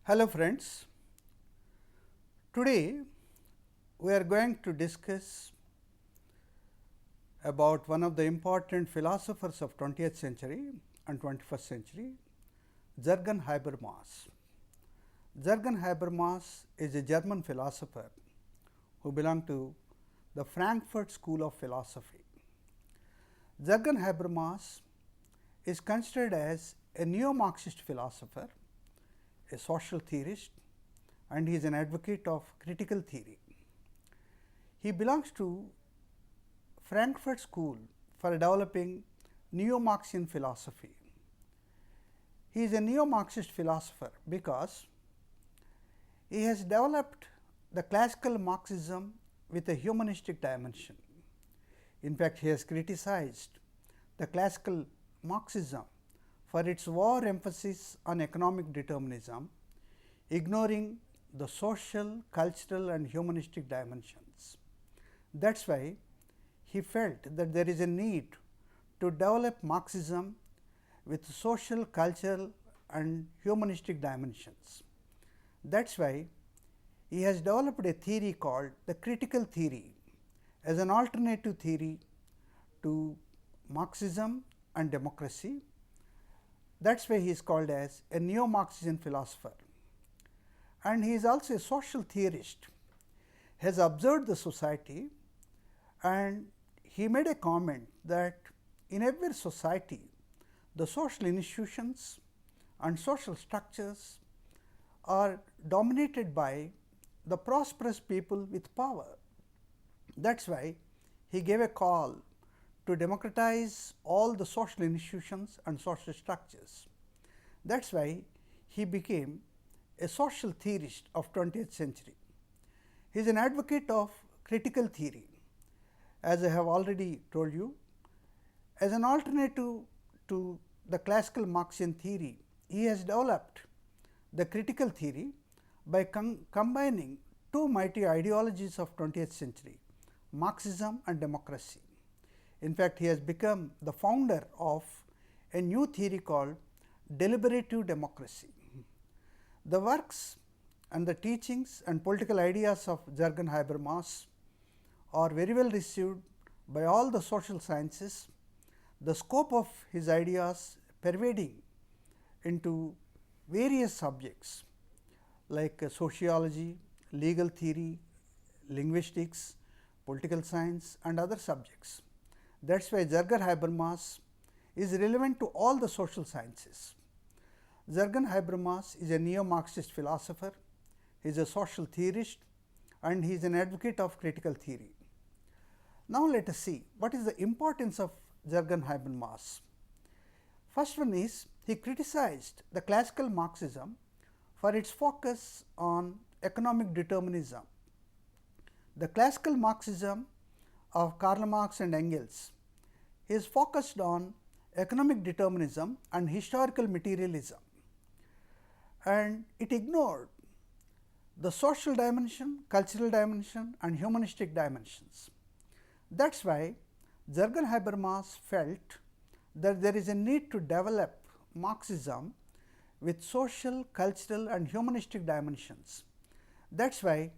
Hello friends, today we are going to discuss about one of the important philosophers of 20th century and 21st century, Jürgen Habermas. Jürgen Habermas is a German philosopher who belonged to the Frankfurt School of Philosophy. Jürgen Habermas is considered as a neo-Marxist philosopher, a social theorist, and he is an advocate of critical theory. He belongs to Frankfurt School for developing neo-Marxian philosophy. He is a neo-Marxist philosopher because he has developed the classical Marxism with a humanistic dimension. In fact, he has criticized the classical Marxism for its over-emphasis on economic determinism, ignoring the social, cultural and humanistic dimensions. That is why he felt that there is a need to develop Marxism with social, cultural and humanistic dimensions. That is why he has developed a theory called the critical theory as an alternative theory to Marxism and democracy. That is why he is called as a neo-Marxian philosopher. And he is also a social theorist, has observed the society, and he made a comment that in every society the social institutions and social structures are dominated by the prosperous people with power. That is why he gave a call to democratize all the social institutions and social structures. That is why he became a social theorist of 20th century. He is an advocate of critical theory. As I have already told you, as an alternative to the classical Marxian theory, he has developed the critical theory by combining two mighty ideologies of 20th century, Marxism and democracy. In fact, he has become the founder of a new theory called deliberative democracy. The works and the teachings and political ideas of Jürgen Habermas are very well received by all the social sciences. The scope of his ideas pervading into various subjects like sociology, legal theory, linguistics, political science and other subjects. That is why Jürgen Habermas is relevant to all the social sciences. Jürgen Habermas is a neo-Marxist philosopher, he is a social theorist and he is an advocate of critical theory. Now, let us see what is the importance of Jürgen Habermas. First one is he criticized the classical Marxism for its focus on economic determinism. The classical Marxism of Karl Marx and Engels is focused on economic determinism and historical materialism, and it ignored the social dimension, cultural dimension and humanistic dimensions. That is why Jürgen Habermas felt that there is a need to develop Marxism with social, cultural and humanistic dimensions. That is why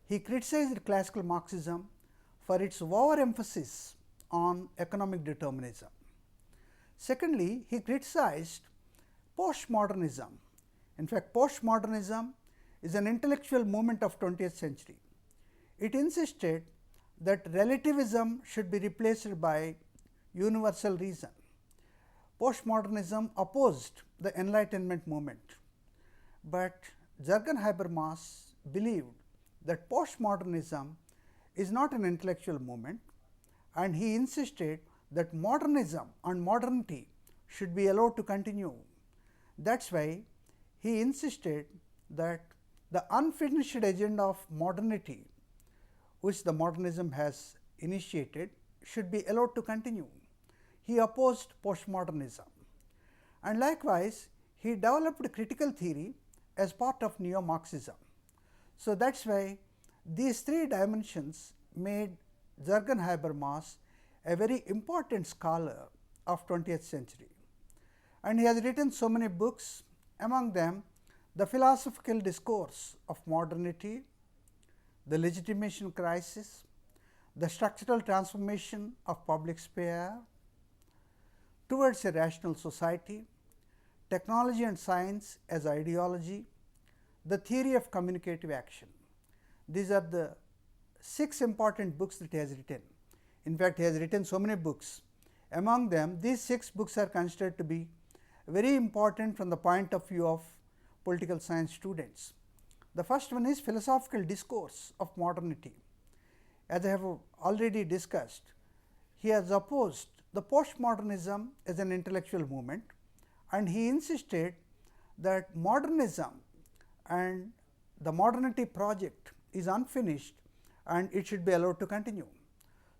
he criticized classical Marxism for its overemphasis on economic determinism. Secondly, he criticized postmodernism. In fact, postmodernism is an intellectual movement of 20th century. It insisted that relativism should be replaced by universal reason. Postmodernism opposed the Enlightenment movement, but Jürgen Habermas believed that postmodernism is not an intellectual movement, and he insisted that modernism and modernity should be allowed to continue. That is why he insisted that the unfinished agenda of modernity, which the modernism has initiated, should be allowed to continue. He opposed postmodernism, and likewise he developed critical theory as part of neo-Marxism. So, that is why these three dimensions made Jürgen Habermas a very important scholar of 20th century, and he has written so many books. Among them, the philosophical discourse of modernity, the legitimation crisis, the structural transformation of public sphere towards a rational society, technology and science as ideology, the theory of communicative action. These are the 6 important books that he has written. In fact, he has written so many books. Among them, these 6 books are considered to be very important from the point of view of political science students. The first one is philosophical discourse of modernity. As I have already discussed, he has opposed the postmodernism as an intellectual movement, and he insisted that modernism and the modernity project is unfinished and it should be allowed to continue.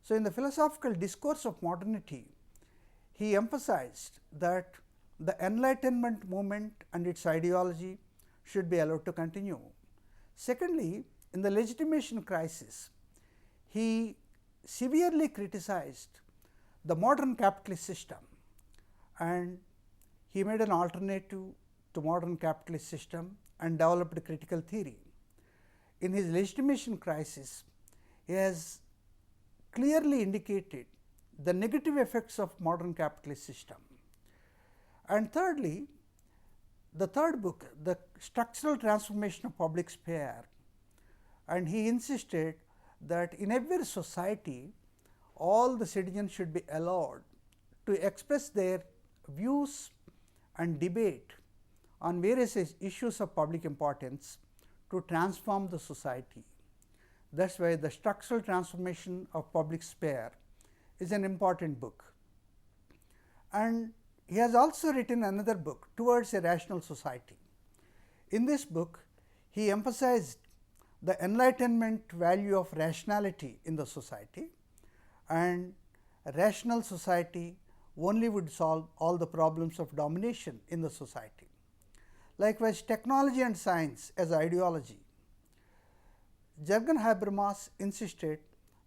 So, in the philosophical discourse of modernity, he emphasized that the Enlightenment movement and its ideology should be allowed to continue. Secondly, in the legitimation crisis, he severely criticized the modern capitalist system, and he made an alternative to modern capitalist system and developed critical theory. In his legitimation crisis, he has clearly indicated the negative effects of modern capitalist system. And thirdly, the third book, the structural transformation of public sphere, and he insisted that in every society all the citizens should be allowed to express their views and debate on various issues of public importance to transform the society. That is why the structural transformation of public sphere is an important book. And he has also written another book, Towards a Rational Society. In this book, he emphasized the Enlightenment value of rationality in the society, and a rational society only would solve all the problems of domination in the society. Likewise, technology and science as ideology. Jürgen Habermas insisted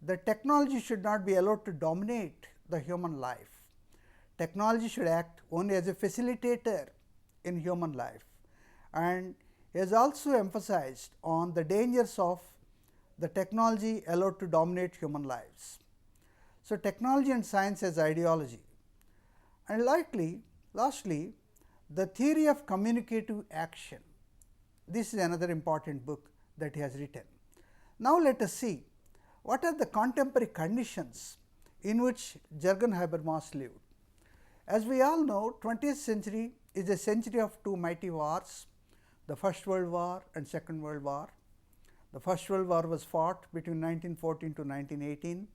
that technology should not be allowed to dominate the human life. Technology should act only as a facilitator in human life, and he has also emphasized on the dangers of the technology allowed to dominate human lives. So, technology and science as ideology. And lastly, the theory of communicative action. This is another important book that he has written. Now, let us see what are the contemporary conditions in which Jürgen Habermas lived. As we all know, 20th century is a century of two mighty wars, the First World War and Second World War. The First World War was fought between 1914 to 1918.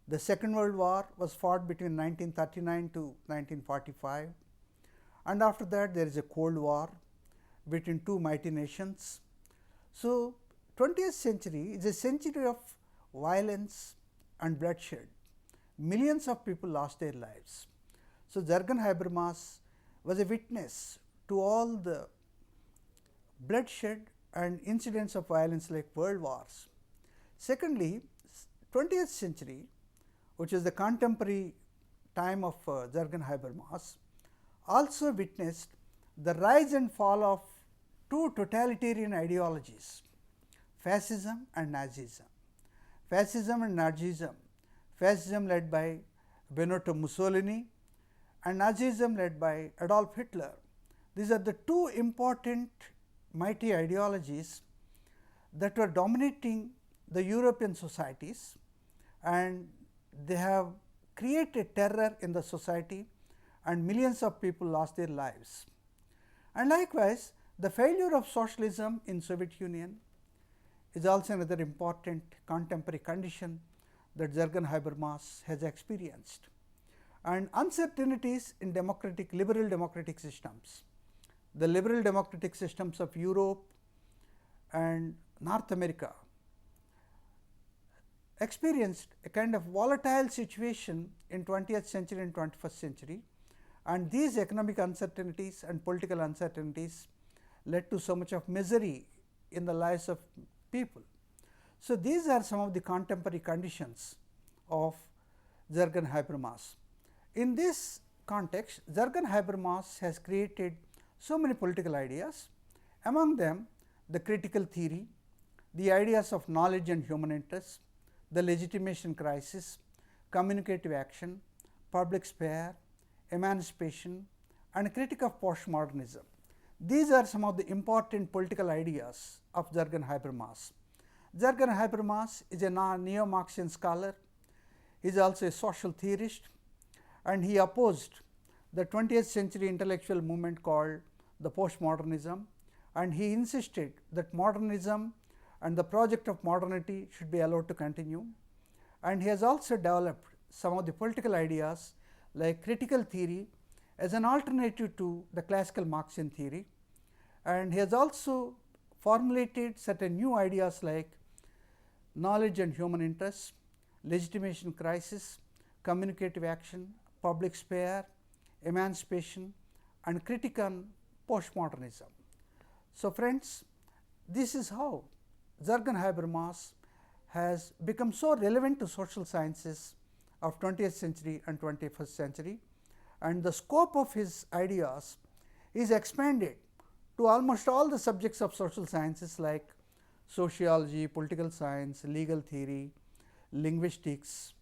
The Second World War was fought between 1939 to 1945, and after that there is a Cold War between two mighty nations. So, 20th century is a century of violence and bloodshed. Millions of people lost their lives. So, Jürgen Habermas was a witness to all the bloodshed and incidents of violence like world wars. Secondly, 20th century, which is the contemporary time of Jürgen Habermas, also witnessed the rise and fall of two totalitarian ideologies, fascism and Nazism. Fascism and Nazism, fascism led by Benito Mussolini and Nazism led by Adolf Hitler. These are the two important mighty ideologies that were dominating the European societies, and they have created terror in the society and millions of people lost their lives. And likewise, the failure of socialism in Soviet Union is also another important contemporary condition that Jürgen Habermas has experienced. And uncertainties in liberal democratic systems. The liberal democratic systems of Europe and North America experienced a kind of volatile situation in 20th century and 21st century, and these economic uncertainties and political uncertainties led to so much of misery in the lives of people. So, these are some of the contemporary conditions of Jürgen Habermas. In this context, Jürgen Habermas has created so many political ideas. Among them, the critical theory, the ideas of knowledge and human interest, the legitimation crisis, communicative action, public sphere, emancipation, and critique of postmodernism. These are some of the important political ideas of Jürgen Habermas. Jürgen Habermas is a neo-Marxian scholar. He is also a social theorist, and he opposed the 20th century intellectual movement called the postmodernism, and he insisted that modernism and the project of modernity should be allowed to continue. And he has also developed some of the political ideas like critical theory as an alternative to the classical Marxian theory, and he has also formulated certain new ideas like knowledge and human interests, legitimation crisis, communicative action, public sphere, emancipation, and critique on postmodernism. So, friends, this is how Jürgen Habermas has become so relevant to social sciences of 20th century and 21st century, and the scope of his ideas is expanded to almost all the subjects of social sciences like sociology, political science, legal theory, linguistics,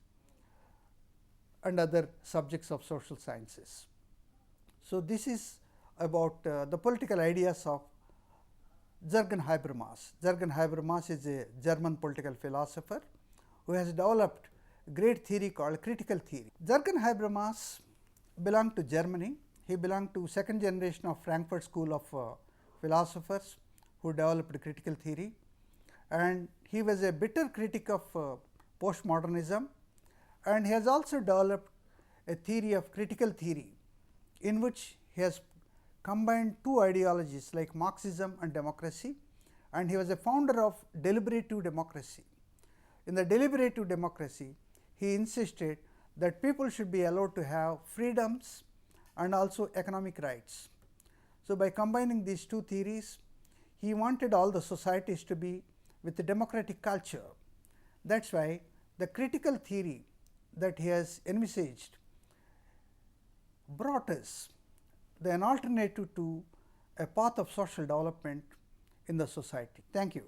and other subjects of social sciences. So, this is about the political ideas of Jürgen Habermas. Jürgen Habermas is a German political philosopher who has developed a great theory called critical theory. Jürgen Habermas belonged to Germany. He belonged to second generation of Frankfurt School of philosophers who developed critical theory, and he was a bitter critic of postmodernism, and he has also developed a theory of critical theory in which he has combined two ideologies like Marxism and democracy, and he was a founder of deliberative democracy. In the deliberative democracy, he insisted that people should be allowed to have freedoms and also economic rights. So, by combining these two theories, he wanted all the societies to be with a democratic culture. That is why the critical theory that he has envisaged brought us an alternative to a path of social development in the society. Thank you.